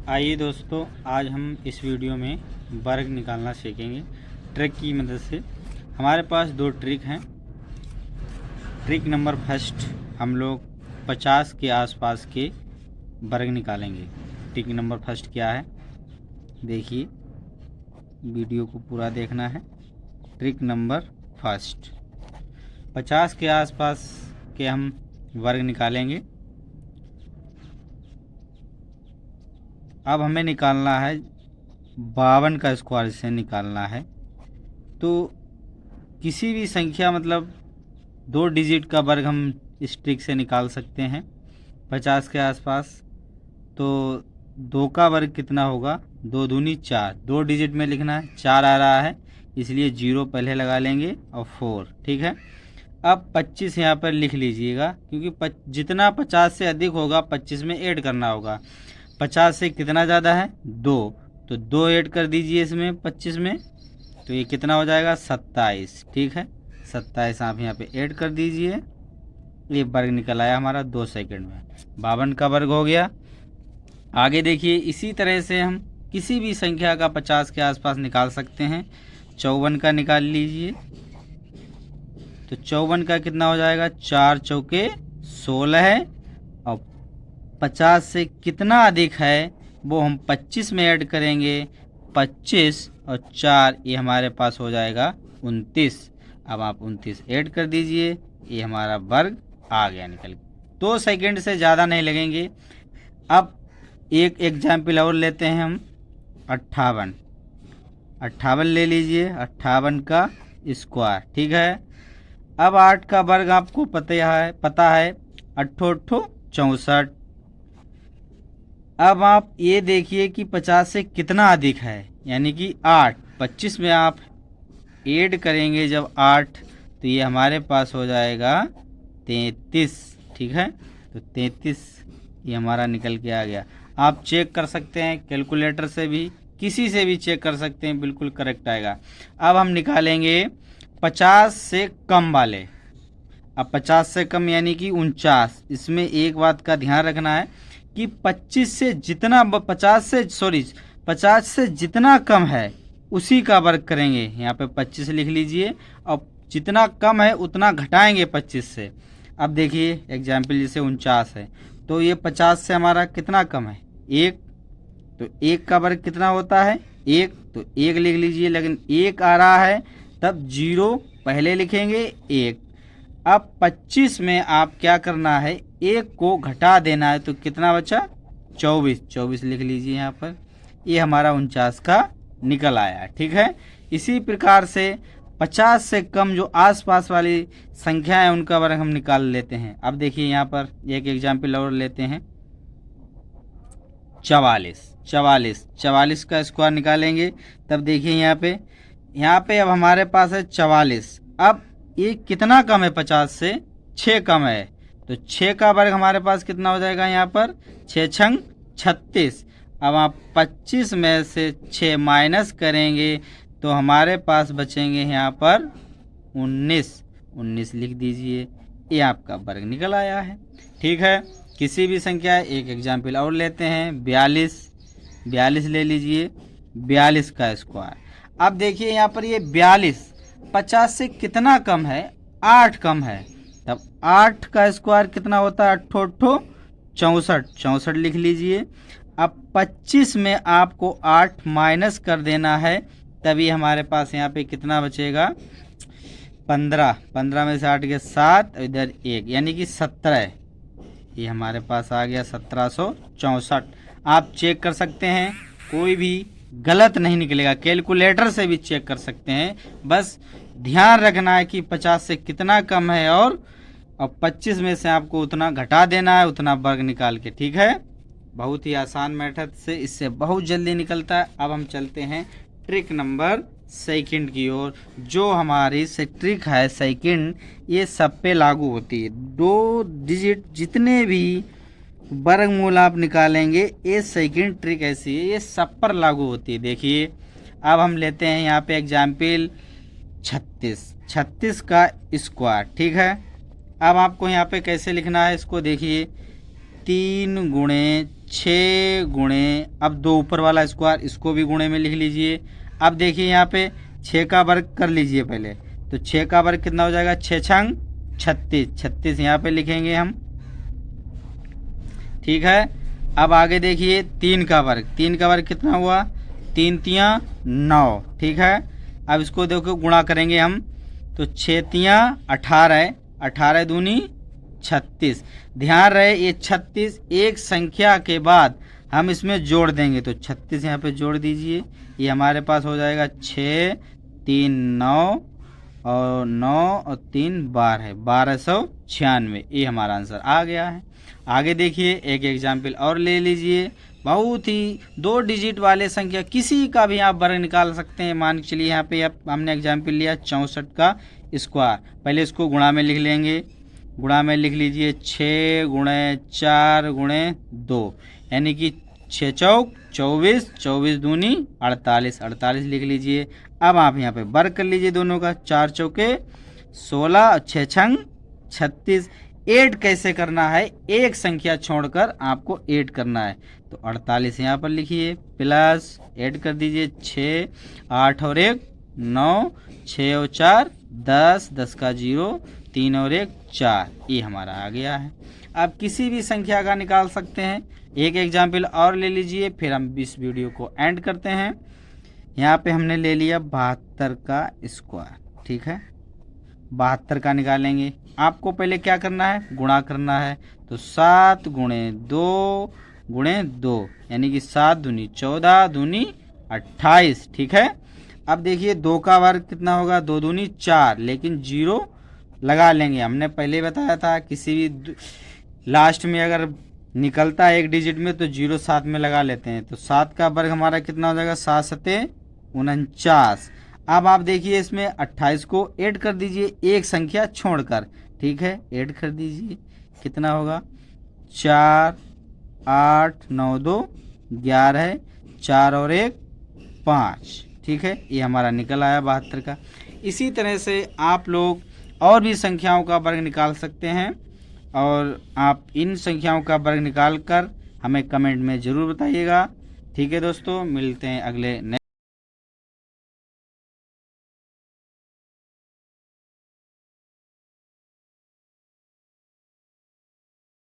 आइए दोस्तों, आज हम इस वीडियो में वर्ग निकालना सीखेंगे ट्रिक की मदद से। हमारे पास दो ट्रिक हैं। ट्रिक नंबर फर्स्ट, हम लोग 50 के आसपास के वर्ग निकालेंगे। ट्रिक नंबर फर्स्ट क्या है, देखिए, वीडियो को पूरा देखना है। ट्रिक नंबर फर्स्ट, 50 के आसपास के हम वर्ग निकालेंगे। अब हमें निकालना है 52 का स्क्वायर से निकालना है। तो किसी भी संख्या मतलब 2 डिजिट का वर्ग हम इस ट्रिक से निकाल सकते हैं 50 के आसपास। तो 2 का वर्ग कितना होगा, 2 दूनी 4, 2 डिजिट में लिखना है, 4 आ रहा है इसलिए 0 पहले लगा लेंगे और 4, ठीक है। अब 25 यहाँ पर लिख लीजिएगा, क्योंकि जितना 50 से अधिक होगा 25 में ऐड करना होगा। 50 से कितना ज़्यादा है, 2, तो 2 ऐड कर दीजिए इसमें 25 में, तो ये कितना हो जाएगा 27, ठीक है। 27 आप यहाँ पे ऐड कर दीजिए, ये वर्ग निकल आया हमारा 2 सेकंड में। 52 का वर्ग हो गया। आगे देखिए, इसी तरह से हम किसी भी संख्या का 50 के आसपास निकाल सकते हैं। 54 का निकाल लीजिए, तो 54 का कितना हो जाएगा, 4 चौके 16 है, और 50 से कितना अधिक है वो हम 25 में ऐड करेंगे। 25 और 4 ये हमारे पास हो जाएगा 29। अब आप 29 ऐड कर दीजिए, ये हमारा वर्ग आ गया निकल के। 2 सेकंड से ज़्यादा नहीं लगेंगे। अब एक एग्जाम्पल और लेते हैं हम, 58 ले लीजिए, 58 का स्क्वायर, ठीक है। अब 8 का वर्ग आपको पता है 8 8 64। अब आप ये देखिए कि 50 से कितना अधिक है, यानी कि 8, 25 में आप ऐड करेंगे जब 8, तो ये हमारे पास हो जाएगा 33, ठीक है। तो 33 ये हमारा निकल के आ गया। आप चेक कर सकते हैं कैलकुलेटर से भी, किसी से भी चेक कर सकते हैं, बिल्कुल करेक्ट आएगा। अब हम निकालेंगे 50 से कम वाले। अब 50 से कम यानी कि 49। इसमें एक बात का ध्यान रखना है कि 50 से जितना कम है उसी का वर्ग करेंगे। यहाँ पे 25 लिख लीजिए, और जितना कम है उतना घटाएंगे 25 से। अब देखिए एग्जाम्पल, जैसे 49 है, तो ये 50 से हमारा कितना कम है, 1, तो 1 का वर्ग कितना होता है, 1, तो 1 लिख लीजिए। लेकिन 1 आ रहा है तब 0 पहले लिखेंगे, 1। अब 25 में आप क्या करना है, 1 को घटा देना है, तो कितना बचा, 24 लिख लीजिए यहाँ पर। ये हमारा 49 का निकल आया, ठीक है। इसी प्रकार से 50 से कम जो आसपास वाली संख्या है उनका वर्ग हम निकाल लेते हैं। अब देखिए यहाँ पर एक एग्जाम्पल और लेते हैं, 44 का स्क्वायर निकालेंगे। तब देखिए यहाँ पे अब हमारे पास है 44। अब ये कितना कम है 50 से, 6 कम है, तो 6 का वर्ग हमारे पास कितना हो जाएगा, यहाँ पर 6 छंग 36। अब आप 25 में से 6 माइनस करेंगे तो हमारे पास बचेंगे यहाँ पर 19 लिख दीजिए, ये आपका वर्ग निकल आया है, ठीक है। किसी भी संख्या, एक एग्जाम्पल और लेते हैं, 42 ले लीजिए, 42 का स्क्वायर। अब देखिए यहाँ पर ये 42 50 से कितना कम है, 8 कम है, तब 8 का स्क्वायर कितना होता है, 8 8 64 लिख लीजिए। अब 25 में आपको 8 माइनस कर देना है, तभी हमारे पास यहाँ पे कितना बचेगा, 15 में से 8 के 7, इधर 1, यानी कि 17। ये हमारे पास आ गया 1764। आप चेक कर सकते हैं, कोई भी गलत नहीं निकलेगा, कैलकुलेटर से भी चेक कर सकते हैं। बस ध्यान रखना है कि 50 से कितना कम है, और 25 में से आपको उतना घटा देना है, उतना वर्ग निकाल के, ठीक है। बहुत ही आसान मेथड से इससे बहुत जल्दी निकलता है। अब हम चलते हैं ट्रिक नंबर सेकंड की ओर। जो हमारी से ट्रिक है सेकंड, ये सब पे लागू होती है। 2 डिजिट जितने भी वर्गमूल आप निकालेंगे, ये सेकंड ट्रिक ऐसी है, ये सब पर लागू होती है। देखिए अब हम लेते हैं यहाँ पे एग्जाम्पल 36 का स्क्वायर, ठीक है। अब आपको यहाँ पे कैसे लिखना है इसको, देखिए 3 गुणे 6 गुणे, अब 2 ऊपर वाला स्क्वायर इसको भी गुणे में लिख लीजिए। अब देखिए यहाँ पे 6 का वर्ग कर लीजिए पहले, तो 6 का वर्ग कितना हो जाएगा, 6 छंग 36, 36 यहाँ पे लिखेंगे हम, ठीक है। अब आगे देखिए 3 का वर्ग, 3 का वर्ग कितना हुआ, 3 तियाँ 9, ठीक है। अब इसको देखो गुणा करेंगे हम, तो 6 तियाँ 18, 18 दूनी 36। ध्यान रहे ये 36 एक संख्या के बाद हम इसमें जोड़ देंगे, तो 36 यहाँ पे जोड़ दीजिए, ये हमारे पास हो जाएगा 6 3 9 और 9 और 3 12, 1296। ये हमारा आंसर आ गया है। आगे देखिए एक एग्जाम्पल और ले लीजिए, बहुत ही 2 डिजिट वाले संख्या किसी का भी आप वर्ग निकाल सकते हैं। मान के चलिए यहाँ पे हमने एग्जाम्पल लिया 64 का स्क्वायर, पहले इसको गुणा में लिख लेंगे, गुणा में लिख लीजिए 6 गुणे 4 गुणे 2, यानी कि 6 चौक 24, 24 दूनी 48, 48 लिख लीजिए। अब आप यहाँ पे वर्ग कर लीजिए दोनों का, 4 चौके 16 और 6 छंग 36। ऐड कैसे करना है, एक संख्या छोड़कर आपको ऐड करना है, तो 48 यहाँ पर लिखिए, प्लस ऐड कर दीजिए 6, 8 और 1 9, 6 और 4 10, 10 का 0, 3 और 1 4, ये हमारा आ गया है। आप किसी भी संख्या का निकाल सकते हैं। एक एग्जाम्पल और ले लीजिए, फिर हम इस वीडियो को एंड करते हैं। यहाँ पे हमने ले लिया 72 का स्क्वायर, ठीक है, 72 का निकालेंगे। आपको पहले क्या करना है, गुणा करना है, तो 7 गुणे 2 गुणे 2, यानी कि 7 दूनी 14 दूनी 28, ठीक है। अब देखिए 2 का वर्ग कितना होगा, 2 दूनी 4, लेकिन 0 लगा लेंगे। हमने पहले बताया था किसी भी लास्ट में अगर निकलता है एक डिजिट में तो 0 साथ में लगा लेते हैं, तो 7 का वर्ग हमारा कितना हो जाएगा, 7 सते 49। अब आप देखिए इसमें 28 को ऐड कर दीजिए एक संख्या छोड़कर, ठीक है, ऐड कर दीजिए, कितना होगा 4 8 9 2 11, 4 और 1 5, ठीक है, ये हमारा निकल आया 72 का। इसी तरह से आप लोग और भी संख्याओं का वर्ग निकाल सकते हैं, और आप इन संख्याओं का वर्ग निकाल कर हमें कमेंट में ज़रूर बताइएगा। ठीक है दोस्तों, मिलते हैं अगले